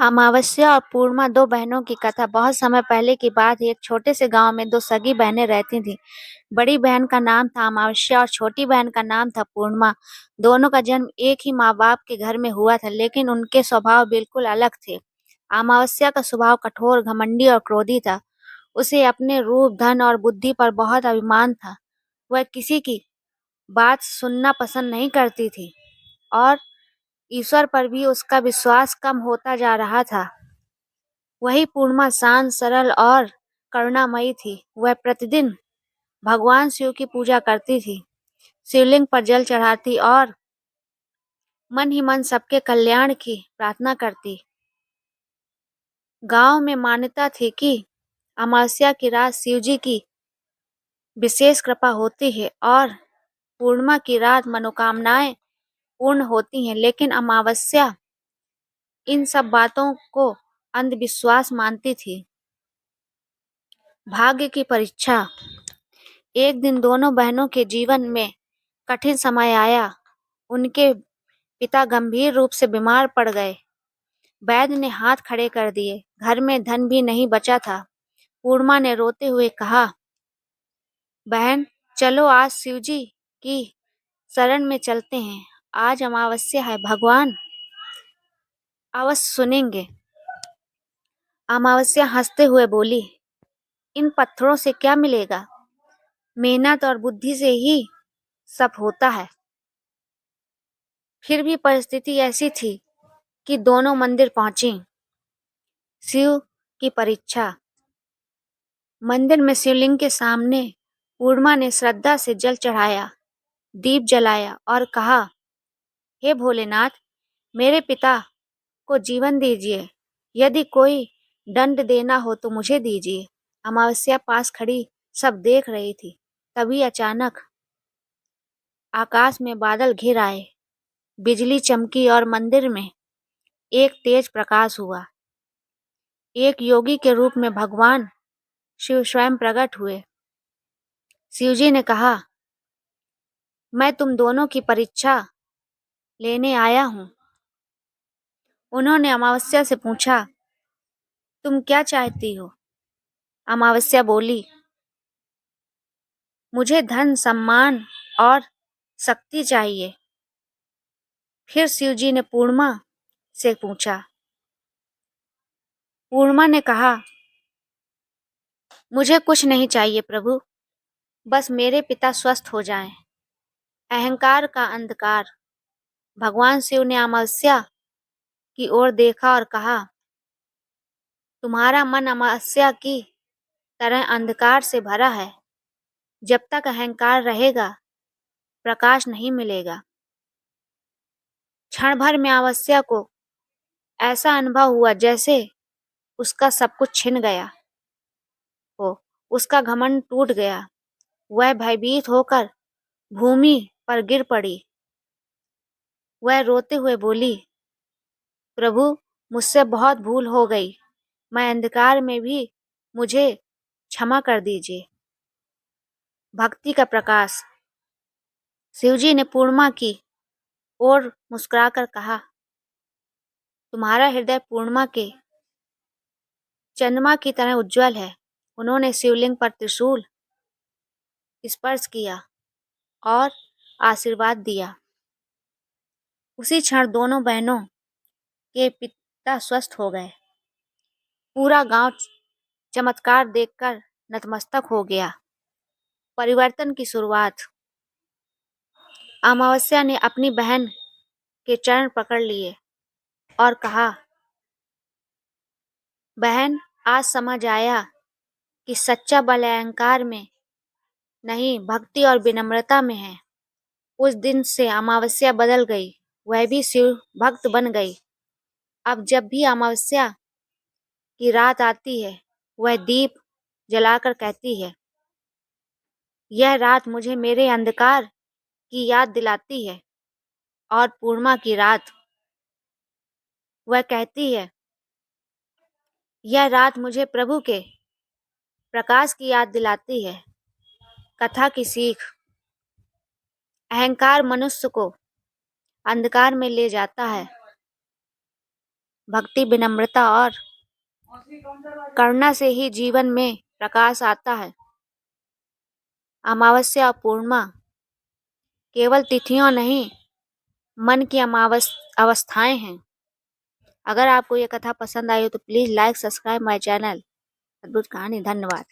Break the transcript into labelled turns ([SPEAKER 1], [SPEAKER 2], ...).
[SPEAKER 1] अमावस्या और पूर्णिमा दो बहनों की कथा। बहुत समय पहले की बात है। एक छोटे से गांव में दो सगी बहनें रहती थीं। बड़ी बहन का नाम था अमावस्या और छोटी बहन का नाम था पूर्णिमा। दोनों का जन्म एक ही माँ बाप के घर में हुआ था, लेकिन उनके स्वभाव बिल्कुल अलग थे। अमावस्या का स्वभाव कठोर, घमंडी और क्रोधी था। उसे अपने रूप, धन और बुद्धि पर बहुत अभिमान था। वह किसी की बात सुनना पसंद नहीं करती थी और ईश्वर पर भी उसका विश्वास कम होता जा रहा था। वही पूर्णिमा शांत, सरल और करुणामयी थी। वह प्रतिदिन भगवान शिव की पूजा करती थी, शिवलिंग पर जल चढ़ाती और मन ही मन सबके कल्याण की प्रार्थना करती। गांव में मान्यता थी कि अमावस्या की रात शिव जी की विशेष कृपा होती है और पूर्णिमा की रात मनोकामनाएं पूर्ण होती हैं। लेकिन अमावस्या इन सब बातों को अंधविश्वास मानती थी। भाग्य की परीक्षा। एक दिन दोनों बहनों के जीवन में कठिन समय आया। उनके पिता गंभीर रूप से बीमार पड़ गए। वैद्य ने हाथ खड़े कर दिए। घर में धन भी नहीं बचा था। पूर्णिमा ने रोते हुए कहा, बहन, चलो आज शिवजी की शरण में चलते हैं। आज अमावस्या है, भगवान अवश्य सुनेंगे। अमावस्या हंसते हुए बोली, इन पत्थरों से क्या मिलेगा? मेहनत और बुद्धि से ही सब होता है। फिर भी परिस्थिति ऐसी थी कि दोनों मंदिर पहुंची। शिव की परीक्षा। मंदिर में शिवलिंग के सामने पूर्णिमा ने श्रद्धा से जल चढ़ाया, दीप जलाया और कहा, हे भोलेनाथ, मेरे पिता को जीवन दीजिए। यदि कोई दंड देना हो तो मुझे दीजिए। अमावस्या पास खड़ी सब देख रही थी। तभी अचानक आकाश में बादल घिर आए, बिजली चमकी और मंदिर में एक तेज प्रकाश हुआ। एक योगी के रूप में भगवान शिव स्वयं प्रकट हुए। शिवजी ने कहा, मैं तुम दोनों की परीक्षा लेने आया हूँ। उन्होंने अमावस्या से पूछा, तुम क्या चाहती हो? अमावस्या बोली, मुझे धन, सम्मान और शक्ति चाहिए। फिर शिवजी ने पूर्णिमा से पूछा। पूर्णिमा ने कहा, मुझे कुछ नहीं चाहिए प्रभु, बस मेरे पिता स्वस्थ हो जाएं। अहंकार का अंधकार। भगवान शिव ने अमावस्या की ओर देखा और कहा, तुम्हारा मन अमावस्या की तरह अंधकार से भरा है। जब तक अहंकार रहेगा, प्रकाश नहीं मिलेगा। क्षण भर में अमावस्या को ऐसा अनुभव हुआ जैसे उसका सब कुछ छिन गया हो। उसका घमंड टूट गया। वह भयभीत होकर भूमि पर गिर पड़ी। वह रोते हुए बोली, प्रभु, मुझसे बहुत भूल हो गई। मैं अंधकार में भी मुझे क्षमा कर दीजिए। भक्ति का प्रकाश। शिवजी ने पूर्णिमा की ओर मुस्कुराकर कहा, तुम्हारा हृदय पूर्णिमा के चंद्रमा की तरह उज्जवल है। उन्होंने शिवलिंग पर त्रिशूल स्पर्श किया और आशीर्वाद दिया। उसी क्षण दोनों बहनों के पिता स्वस्थ हो गए। पूरा गांव चमत्कार देखकर नतमस्तक हो गया। परिवर्तन की शुरुआत। अमावस्या ने अपनी बहन के चरण पकड़ लिए और कहा, बहन, आज समझ आया कि सच्चा बल अहंकार में नहीं, भक्ति और विनम्रता में है। उस दिन से अमावस्या बदल गई। वह भी शिव भक्त बन गई। अब जब भी अमावस्या की रात आती है, वह दीप जलाकर कहती है, यह रात मुझे मेरे अंधकार की याद दिलाती है। और पूर्णिमा की रात वह कहती है, यह रात मुझे प्रभु के प्रकाश की याद दिलाती है। कथा की सीख। अहंकार मनुष्य को अंधकार में ले जाता है। भक्ति, विनम्रता और करुणा से ही जीवन में प्रकाश आता है। अमावस्या और पूर्णिमा केवल तिथियों नहीं, मन की अवस्थाएं हैं। अगर आपको ये कथा पसंद आई हो तो please like, subscribe my channel अद्भुत कहानी। धन्यवाद।